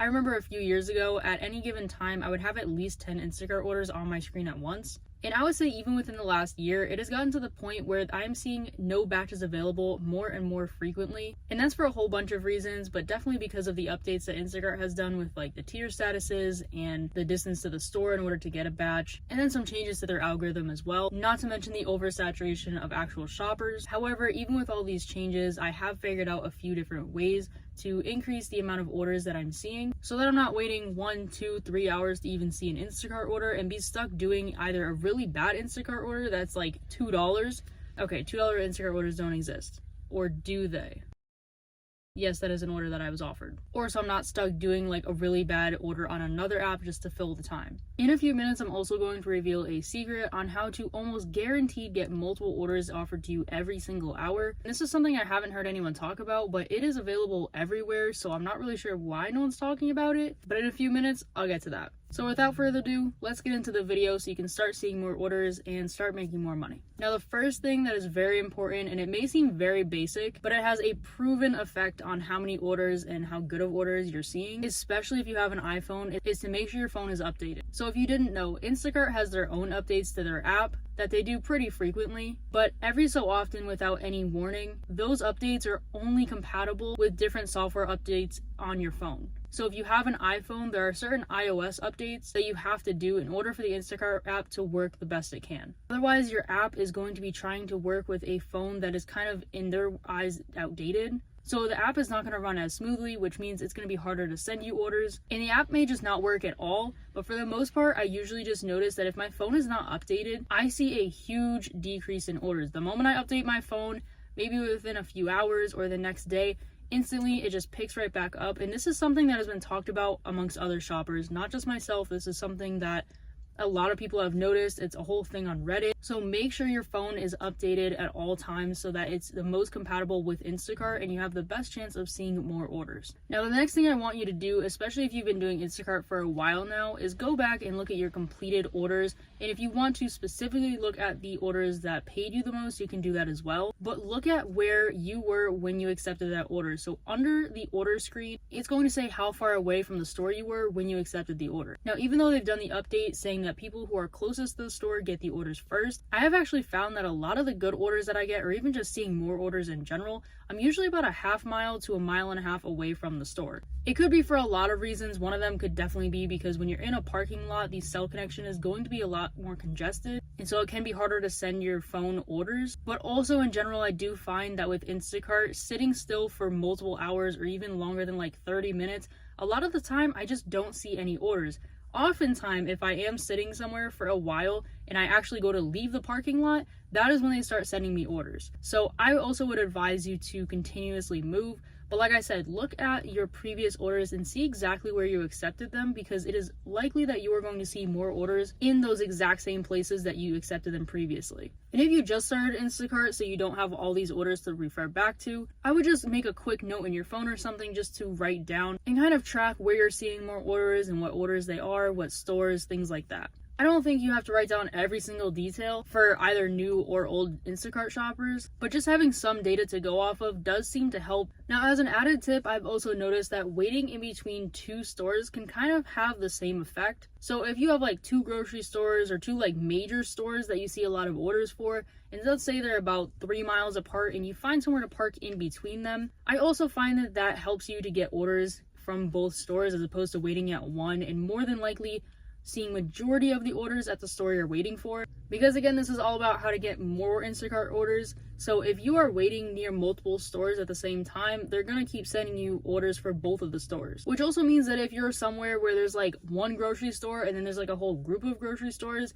I remember a few years ago, at any given time, I would have at least 10 Instacart orders on my screen at once. And I would say even within the last year, it has gotten to the point where I'm seeing no batches available more and more frequently. And that's for a whole bunch of reasons, but definitely because of the updates that Instacart has done with like the tier statuses and the distance to the store in order to get a batch, and then some changes to their algorithm as well, not to mention the oversaturation of actual shoppers. However, even with all these changes, I have figured out a few different ways to increase the amount of orders that I'm seeing so that I'm not waiting 1, 2, 3 hours to even see an Instacart order and be stuck doing either a really bad Instacart order that's like $2. Okay, $2 Instacart orders don't exist. Or do they? Yes, that is an order that I was offered. Or so I'm not stuck doing like a really bad order on another app just to fill the time. In a few minutes, I'm also going to reveal a secret on how to almost guaranteed get multiple orders offered to you every single hour. This is something I haven't heard anyone talk about, but it is available everywhere, so I'm not really sure why no one's talking about it. But in a few minutes, I'll get to that. So without further ado, let's get into the video so you can start seeing more orders and start making more money. Now, the first thing that is very important, and it may seem very basic, but it has a proven effect on how many orders and how good of orders you're seeing, especially if you have an iPhone, is to make sure your phone is updated. So if you didn't know, Instacart has their own updates to their app that they do pretty frequently, but every so often without any warning, those updates are only compatible with different software updates on your phone. So if you have an iPhone, there are certain iOS updates that you have to do in order for the Instacart app to work the best it can. Otherwise, your app is going to be trying to work with a phone that is kind of, in their eyes, outdated. So the app is not going to run as smoothly, which means it's going to be harder to send you orders. And the app may just not work at all, but for the most part, I usually just notice that if my phone is not updated, I see a huge decrease in orders. The moment I update my phone, maybe within a few hours or the next day, instantly it just picks right back up. And this is something that has been talked about amongst other shoppers, not just myself. This is something that a lot of people have noticed. It's a whole thing on Reddit. So make sure your phone is updated at all times so that it's the most compatible with Instacart and you have the best chance of seeing more orders. Now, the next thing I want you to do, especially if you've been doing Instacart for a while now, is go back and look at your completed orders. And if you want to specifically look at the orders that paid you the most, you can do that as well. But look at where you were when you accepted that order. So under the order screen, it's going to say how far away from the store you were when you accepted the order. Now, even though they've done the update saying that people who are closest to the store get the orders first, I have actually found that a lot of the good orders that I get, or even just seeing more orders in general, I'm usually about a half mile to a mile and a half away from the store. It could be for a lot of reasons. One of them could definitely be because when you're in a parking lot, the cell connection is going to be a lot more congested, and so it can be harder to send your phone orders. But also in general, I do find that with Instacart, sitting still for multiple hours or even longer than like 30 minutes, a lot of the time I just don't see any orders. Oftentimes, if I am sitting somewhere for a while and I actually go to leave the parking lot, that is when they start sending me orders. So I also would advise you to continuously move. But like I said, look at your previous orders and see exactly where you accepted them, because it is likely that you are going to see more orders in those exact same places that you accepted them previously. And if you just started Instacart so you don't have all these orders to refer back to, I would just make a quick note in your phone or something just to write down and kind of track where you're seeing more orders and what orders they are, what stores, things like that. I don't think you have to write down every single detail for either new or old Instacart shoppers, but just having some data to go off of does seem to help. Now, as an added tip, I've also noticed that waiting in between two stores can kind of have the same effect. So if you have like two grocery stores or two like major stores that you see a lot of orders for, and let's say they're about 3 miles apart and you find somewhere to park in between them, I also find that that helps you to get orders from both stores as opposed to waiting at one, and more than likely seeing majority of the orders at the store you're waiting for. Because again, this is all about how to get more Instacart orders. So if you are waiting near multiple stores at the same time, they're gonna keep sending you orders for both of the stores. Which also means that if you're somewhere where there's like one grocery store and then there's like a whole group of grocery stores,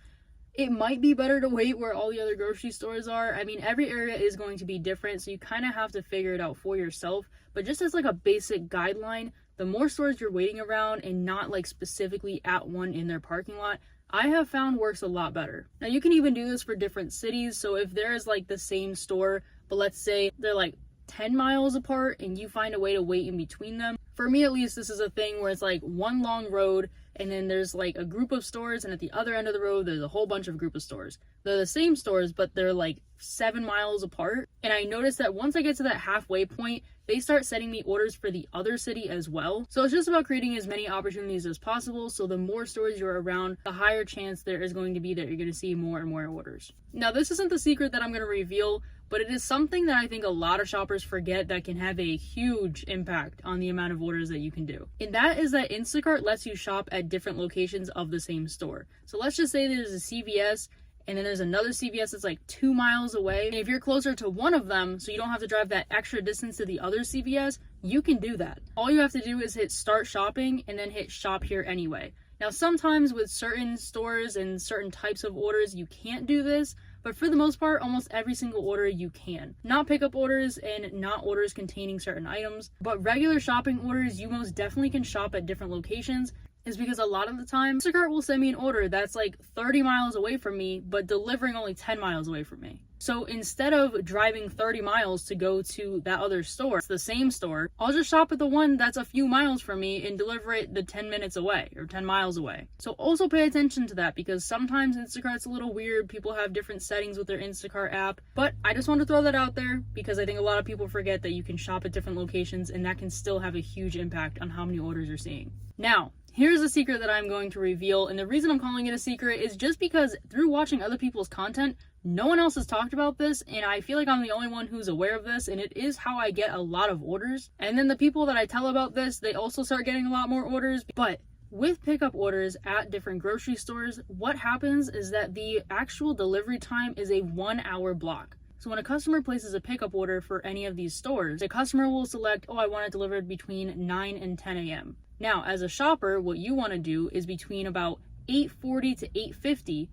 it might be better to wait where all the other grocery stores are. I mean, every area is going to be different, so you kind of have to figure it out for yourself. But just as like a basic guideline, the more stores you're waiting around and not like specifically at one in their parking lot, I have found works a lot better. Now, you can even do this for different cities. So if there is like the same store, but let's say they're like 10 miles apart and you find a way to wait in between them, For me at least, this is a thing where it's like one long road and then there's like a group of stores, and at the other end of the road there's a whole bunch of group of stores. They're the same stores, but they're like 7 miles apart. And I noticed that once I get to that halfway point, they start sending me orders for the other city as well. So it's just about creating as many opportunities as possible, so the more stores you're around, the higher chance there is going to be that you're going to see more and more orders. Now, this isn't the secret that I'm going to reveal, but it is something that I think a lot of shoppers forget that can have a huge impact on the amount of orders that you can do. And that is that Instacart lets you shop at different locations of the same store. So let's just say there's a CVS and then there's another CVS that's like 2 miles away. And if you're closer to one of them, so you don't have to drive that extra distance to the other CVS, you can do that. All you have to do is hit start shopping and then hit shop here anyway. Now, sometimes with certain stores and certain types of orders, you can't do this, but for the most part, almost every single order you can. Not pickup orders and not orders containing certain items, but regular shopping orders, you most definitely can shop at different locations, is because a lot of the time, Instacart will send me an order that's like 30 miles away from me, but delivering only 10 miles away from me. So instead of driving 30 miles to go to that other store, it's the same store, I'll just shop at the one that's a few miles from me and deliver it the 10 minutes away or 10 miles away. So also pay attention to that, because sometimes Instacart's a little weird. People have different settings with their Instacart app, but I just want to throw that out there because I think a lot of people forget that you can shop at different locations and that can still have a huge impact on how many orders you're seeing. Now, here's a secret that I'm going to reveal, and the reason I'm calling it a secret is just because through watching other people's content, no one else has talked about this, and I feel like I'm the only one who's aware of this, and it is how I get a lot of orders. And then the people that I tell about this, they also start getting a lot more orders. But with pickup orders at different grocery stores, what happens is that the actual delivery time is a 1 hour block. So when a customer places a pickup order for any of these stores, the customer will select, oh, I want it delivered between 9 and 10 a.m. Now, as a shopper, what you want to do is between about 8:40 to 8:50,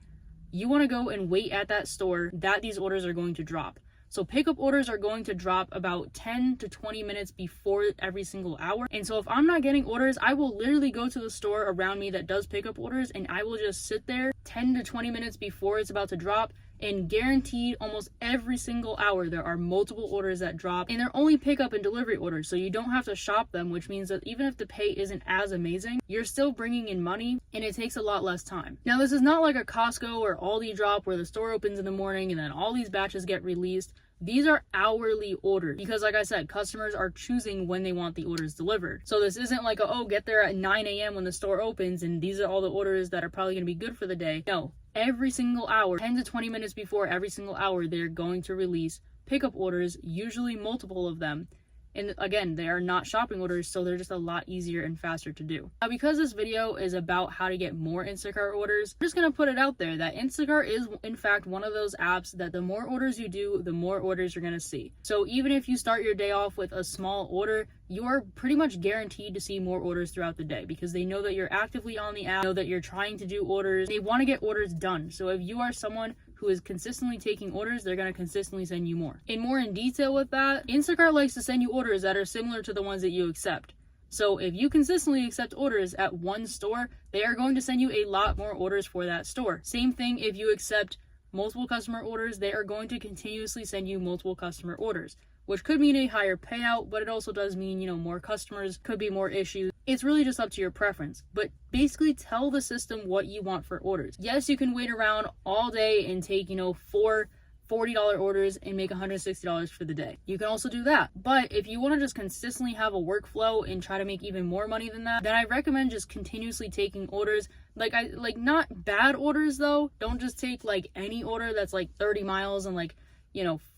you want to go and wait at that store that these orders are going to drop. So pickup orders are going to drop about 10 to 20 minutes before every single hour. And so if I'm not getting orders, I will literally go to the store around me that does pickup orders, and I will just sit there 10 to 20 minutes before it's about to drop, and guaranteed almost every single hour there are multiple orders that drop, and they're only pickup and delivery orders, so you don't have to shop them, which means that even if the pay isn't as amazing, you're still bringing in money and it takes a lot less time. Now, this is not like a Costco or Aldi drop where the store opens in the morning and then all these batches get released. These are hourly orders because, like I said, customers are choosing when they want the orders delivered. So this isn't like get there at 9 a.m. when the store opens and these are all the orders that are probably going to be good for the day. No, every single hour, 10 to 20 minutes before every single hour, they're going to release pickup orders, usually multiple of them. And again, they are not shopping orders, so they're just a lot easier and faster to do. Now, because this video is about how to get more Instacart orders, I'm just going to put it out there that Instacart is, in fact, one of those apps that the more orders you do, the more orders you're going to see. So even if you start your day off with a small order, you're pretty much guaranteed to see more orders throughout the day because they know that you're actively on the app, know that you're trying to do orders. They want to get orders done. So if you are someone who is consistently taking orders, they're going to consistently send you more. And more in detail with that, Instacart likes to send you orders that are similar to the ones that you accept. So if you consistently accept orders at one store, they are going to send you a lot more orders for that store. Same thing if you accept multiple customer orders, they are going to continuously send you multiple customer orders, which could mean a higher payout, but it also does mean, more customers, could be more issues. It's really just up to your preference, but basically tell the system what you want for orders. Yes, you can wait around all day and take, 4 $40 orders and make $160 for the day. You can also do that. But if you want to just consistently have a workflow and try to make even more money than that, then I recommend just continuously taking orders. Not bad orders though. Don't just take any order that's 30 miles and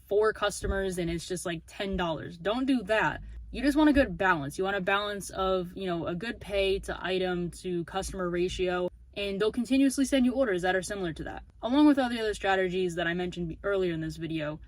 4 customers and it's just $10. Don't do that. You just want a good balance. You want a balance of, a good pay to item to customer ratio, and they'll continuously send you orders that are similar to that. Along with all the other strategies that I mentioned earlier in this video,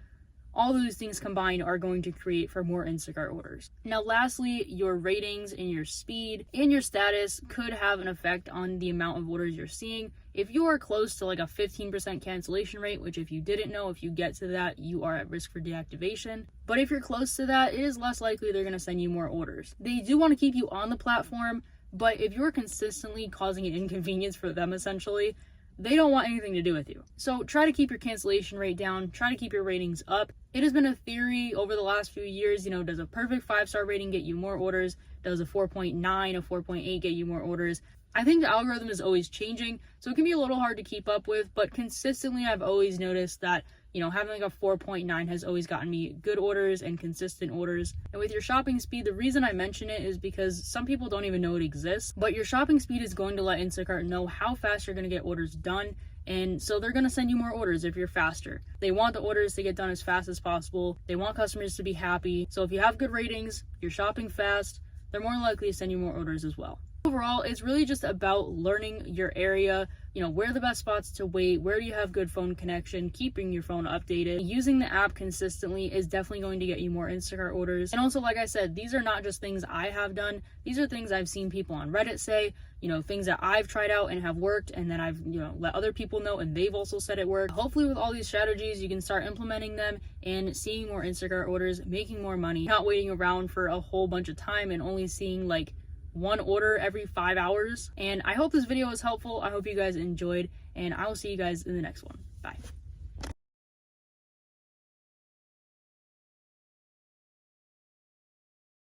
all of these things combined are going to create for more Instacart orders. Now, lastly, your ratings and your speed and your status could have an effect on the amount of orders you're seeing. If you are close to a 15% cancellation rate, which if you didn't know, if you get to that, you are at risk for deactivation. But if you're close to that, it is less likely they're going to send you more orders. They do want to keep you on the platform, but if you're consistently causing an inconvenience for them, essentially, they don't want anything to do with you. So try to keep your cancellation rate down, try to keep your ratings up. It has been a theory over the last few years, does a perfect 5-star rating get you more orders? Does a 4.9, a 4.8 get you more orders? I think the algorithm is always changing, so it can be a little hard to keep up with, but consistently I've always noticed that, having like a 4.9 has always gotten me good orders and consistent orders. And with your shopping speed, the reason I mention it is because some people don't even know it exists, but your shopping speed is going to let Instacart know how fast you're going to get orders done. And so they're going to send you more orders if you're faster. They want the orders to get done as fast as possible. They want customers to be happy. So if you have good ratings, you're shopping fast, they're more likely to send you more orders as well. Overall, it's really just about learning your area, where are the best spots to wait, where do you have good phone connection, keeping your phone updated. Using the app consistently is definitely going to get you more Instacart orders. And also, like I said, these are not just things I have done. These are things I've seen people on Reddit say, things that I've tried out and have worked, and then I've, let other people know and they've also said it worked. Hopefully with all these strategies, you can start implementing them and seeing more Instacart orders, making more money, not waiting around for a whole bunch of time and only seeing like one order every 5 hours. And I hope this video was helpful. I hope you guys enjoyed, and I will see you guys in the next one. Bye.